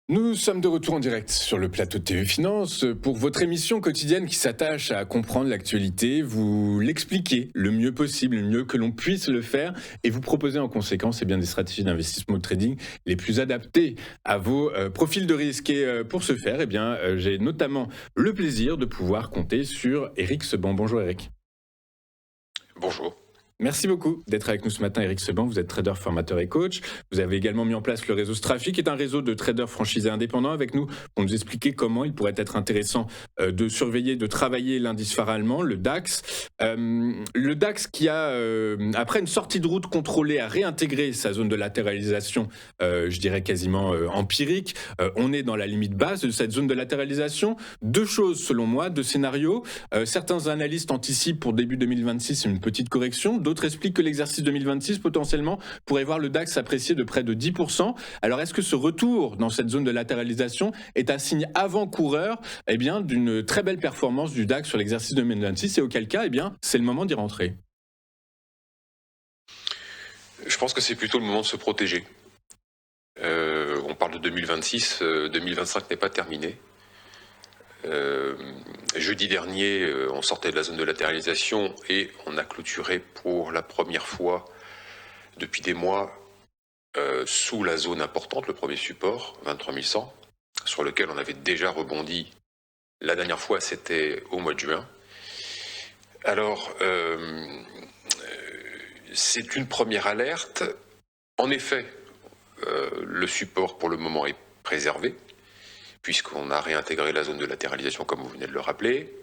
Nous sommes de retour en direct sur le plateau de TV Finance pour votre émission quotidienne qui s'attache à comprendre l'actualité, vous l'expliquer le mieux possible, le mieux que l'on puisse le faire et vous proposer en conséquence des stratégies d'investissement ou de trading les plus adaptées à vos profils de risque. Et pour ce faire, j'ai notamment le plaisir de pouvoir compter sur Eric Seban. Bonjour Eric. Bonjour. Merci beaucoup d'être avec nous ce matin, Eric Seban. Vous êtes trader, formateur et coach. Vous avez également mis en place le réseau Strafi, qui est un réseau de traders franchisés indépendants avec nous pour nous expliquer comment il pourrait être intéressant de surveiller, de travailler l'indice phare allemand, le DAX. Le DAX qui a, après une sortie de route contrôlée, a réintégré sa zone de latéralisation, je dirais quasiment empirique. On est dans la limite basse de cette zone de latéralisation. Deux choses selon moi, deux scénarios. Certains analystes anticipent pour début 2026 une petite correction. D'autres expliquent que l'exercice 2026, potentiellement, pourrait voir le DAX s'apprécier de près de 10%. Alors, est-ce que ce retour dans cette zone de latéralisation est un signe avant-coureur d'une très belle performance du DAX sur l'exercice 2026 et auquel cas, c'est le moment d'y rentrer? Je pense que c'est plutôt le moment de se protéger. On parle de 2026, 2025 n'est pas terminé. Jeudi dernier, on sortait de la zone de latéralisation et on a clôturé pour la première fois depuis des mois sous la zone importante, le premier support, 23 100, sur lequel on avait déjà rebondi. La dernière fois, c'était au mois de juin. Alors, c'est une première alerte. En effet, le support pour le moment est préservé, puisqu'on a réintégré la zone de latéralisation, comme vous venez de le rappeler.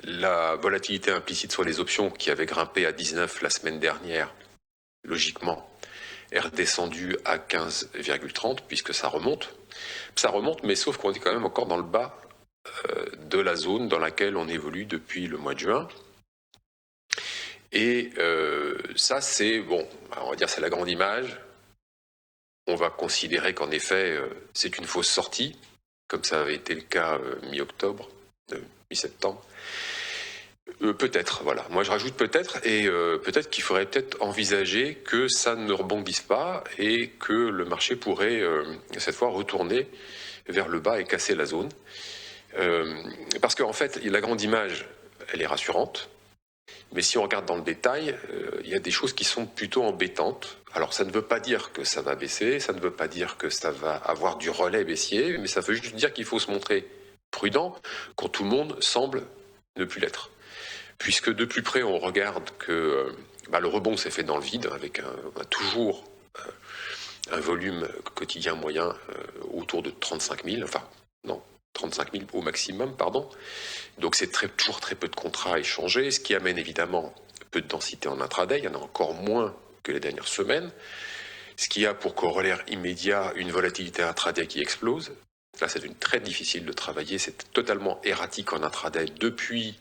La volatilité implicite sur les options, qui avait grimpé à 19 la semaine dernière, logiquement, est redescendue à 15,30, puisque ça remonte. Ça remonte, mais sauf qu'on est quand même encore dans le bas de la zone dans laquelle on évolue depuis le mois de juin. Et ça, c'est, bon, on va dire c'est la grande image. On va considérer qu'en effet, c'est une fausse sortie, comme ça avait été le cas mi-octobre, mi-septembre. Peut-être, voilà. Moi, je rajoute peut-être, et peut-être qu'il faudrait peut-être envisager que ça ne rebondisse pas et que le marché pourrait, cette fois, retourner vers le bas et casser la zone. Parce qu'en fait, la grande image, elle est rassurante. Mais si on regarde dans le détail, il y a des choses qui sont plutôt embêtantes. Alors ça ne veut pas dire que ça va baisser, ça ne veut pas dire que ça va avoir du relais baissier, mais ça veut juste dire qu'il faut se montrer prudent quand tout le monde semble ne plus l'être. Puisque de plus près, on regarde que le rebond s'est fait dans le vide, avec toujours un volume quotidien moyen autour de 35 000, enfin non, 35 000 au maximum, pardon. Donc c'est toujours très peu de contrats échangés, ce qui amène évidemment peu de densité en intraday. Il y en a encore moins que les dernières semaines, ce qui a pour corollaire immédiat une volatilité intraday qui explose. Là, c'est très difficile de travailler, c'est totalement erratique en intraday depuis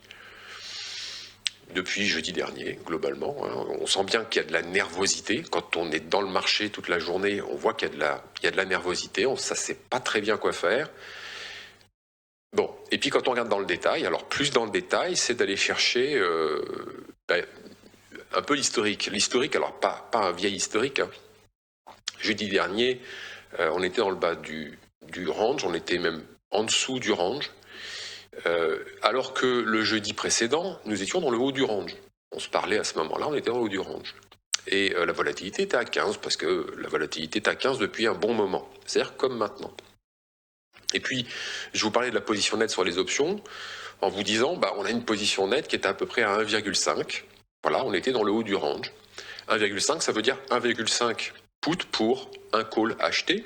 jeudi dernier, globalement. On sent bien qu'il y a de la nervosité. Quand on est dans le marché toute la journée, on voit qu'il y a de la nervosité. Ça ne sait pas très bien quoi faire. Bon, et puis quand on regarde dans le détail, alors plus dans le détail, c'est d'aller chercher un peu l'historique. L'historique, alors pas un vieil historique. Jeudi dernier, on était dans le bas du range, on était même en dessous du range, alors que le jeudi précédent, nous étions dans le haut du range. On se parlait à ce moment-là, on était dans le haut du range. Et la volatilité était à 15, parce que la volatilité est à 15 depuis un bon moment, c'est-à-dire comme maintenant. Et puis, je vous parlais de la position nette sur les options, en vous disant, on a une position nette qui est à peu près à 1,5. Voilà, on était dans le haut du range. 1,5, ça veut dire 1,5 put pour un call acheté.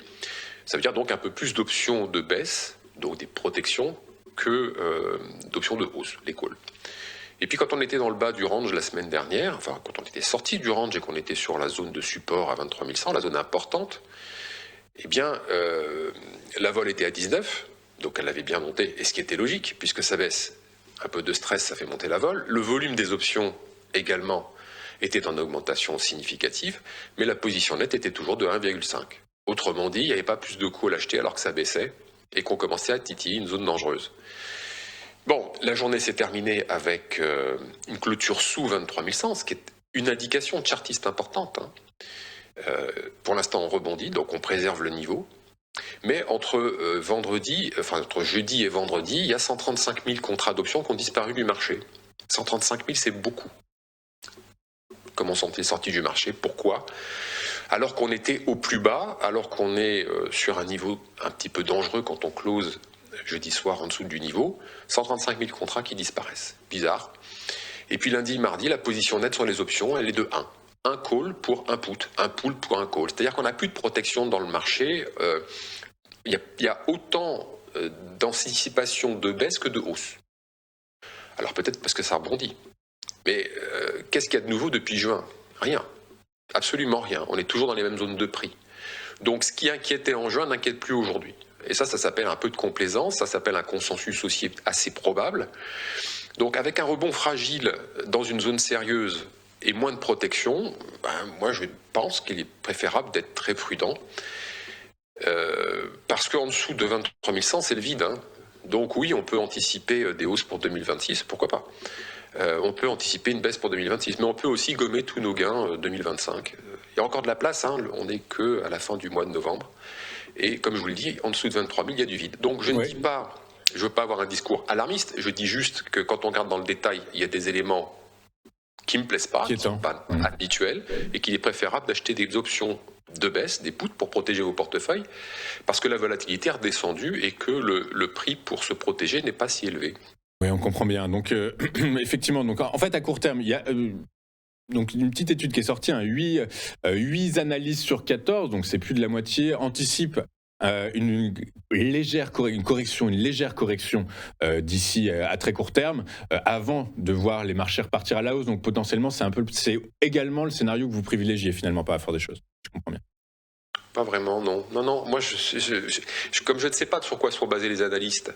Ça veut dire donc un peu plus d'options de baisse, donc des protections, que d'options de hausse, les calls. Et puis quand on était dans le bas du range la semaine dernière, enfin quand on était sorti du range et qu'on était sur la zone de support à 23 100, la zone importante, la vol était à 19, donc elle avait bien monté, et ce qui était logique, puisque ça baisse. Un peu de stress, ça fait monter la vol. Le volume des options également était en augmentation significative, mais la position nette était toujours de 1,5. Autrement dit, il n'y avait pas plus de calls achetés alors que ça baissait, et qu'on commençait à titiller une zone dangereuse. Bon, la journée s'est terminée avec une clôture sous 23 100, ce qui est une indication chartiste importante. Pour l'instant, on rebondit, donc on préserve le niveau. Mais entre jeudi et vendredi, il y a 135 000 contrats d'options qui ont disparu du marché. 135 000, c'est beaucoup. Comment sont-ils sortis du marché? Pourquoi? Alors qu'on était au plus bas, alors qu'on est sur un niveau un petit peu dangereux quand on close jeudi soir en dessous du niveau, 135 000 contrats qui disparaissent. Bizarre. Et puis lundi, mardi, la position nette sur les options, elle est de 1. Un call pour un put, un pull pour un call. C'est-à-dire qu'on n'a plus de protection dans le marché. Il y a autant d'anticipation de baisse que de hausse. Alors peut-être parce que ça rebondit. Mais qu'est-ce qu'il y a de nouveau depuis juin? Rien. Absolument rien. On est toujours dans les mêmes zones de prix. Donc ce qui inquiétait en juin n'inquiète plus aujourd'hui. Et ça s'appelle un peu de complaisance, ça s'appelle un consensus aussi assez probable. Donc avec un rebond fragile dans une zone sérieuse et moins de protection, moi je pense qu'il est préférable d'être très prudent. Parce qu'en dessous de 23 100, c'est le vide. Hein. Donc oui, on peut anticiper des hausses pour 2026, pourquoi pas. On peut anticiper une baisse pour 2026, mais on peut aussi gommer tous nos gains 2025. Il y a encore de la place, hein, on n'est qu'à la fin du mois de novembre. Et comme je vous le dis, en dessous de 23 000, il y a du vide. Donc je ne dis pas, je ne veux pas avoir un discours alarmiste, je dis juste que quand on regarde dans le détail, il y a des éléments qui ne me plaisent pas, qui ne sont pas habituels, et qu'il est préférable d'acheter des options de baisse, des puts pour protéger vos portefeuilles, parce que la volatilité est redescendue et que le prix pour se protéger n'est pas si élevé. Oui, on comprend bien. Donc, effectivement, donc, en fait, à court terme, il y a donc une petite étude qui est sortie, 8 analyses sur 14, donc c'est plus de la moitié, anticipent une légère correction d'ici à très court terme, avant de voir les marchés repartir à la hausse. Donc potentiellement, c'est également le scénario que vous privilégiez finalement par la force des choses. Je comprends bien. Pas vraiment, non. Non, moi, comme je ne sais pas sur quoi sont basés les analystes,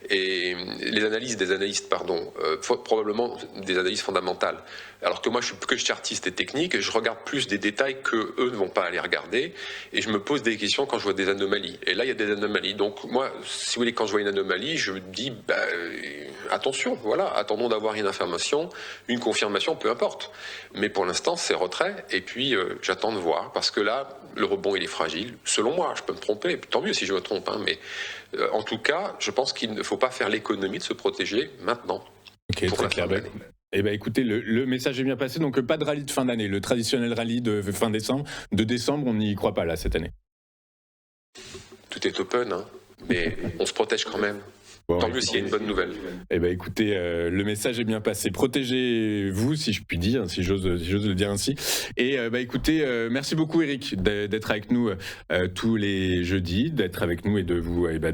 et les analyses des analystes, probablement des analyses fondamentales. Alors que moi, je suis que chartiste et technique, je regarde plus des détails que eux ne vont pas aller regarder, et je me pose des questions quand je vois des anomalies. Et là, il y a des anomalies. Donc moi, si vous voulez, quand je vois une anomalie, je me dis, attention, voilà, attendons d'avoir une information, une confirmation, peu importe. Mais pour l'instant, c'est retrait, et puis j'attends de voir, parce que là, le rebond, il est fragile, selon moi, je peux me tromper, tant mieux si je me trompe, hein, mais en tout cas, je pense qu'il ne faut pas faire l'économie de se protéger maintenant. Ok, très clair. Eh ben, écoutez, le message est bien passé, donc pas de rallye de fin d'année, le traditionnel rallye de fin décembre, on n'y croit pas là cette année. Tout est open, hein, mais on se protège quand même. Bon, tant mieux s'il y a une bonne nouvelle. Eh ben, écoutez, le message est bien passé. Protégez-vous, si je puis dire, si j'ose le dire ainsi. Et écoutez, merci beaucoup Eric d'être avec nous tous les jeudis, d'être avec nous et de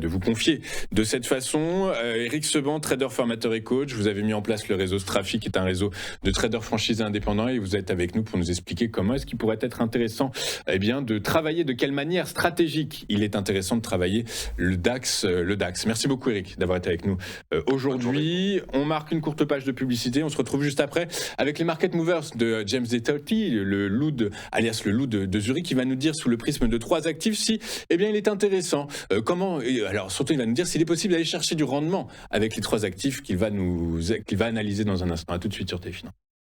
vous confier de cette façon. Eric Seban, trader, formateur et coach. Vous avez mis en place le réseau Strafi, qui est un réseau de traders franchisés indépendants, et vous êtes avec nous pour nous expliquer comment est-ce qu'il pourrait être intéressant, de travailler, de quelle manière stratégique il est intéressant de travailler le DAX. Merci beaucoup Eric d'avoir été avec nous aujourd'hui. On marque une courte page de publicité. On se retrouve juste après avec les Market Movers de James Detorty, alias le loup de Zurich, qui va nous dire sous le prisme de 3 actifs si il est intéressant. Alors surtout, il va nous dire s'il est possible d'aller chercher du rendement avec les 3 actifs qu'il va analyser dans un instant. À tout de suite sur TF1.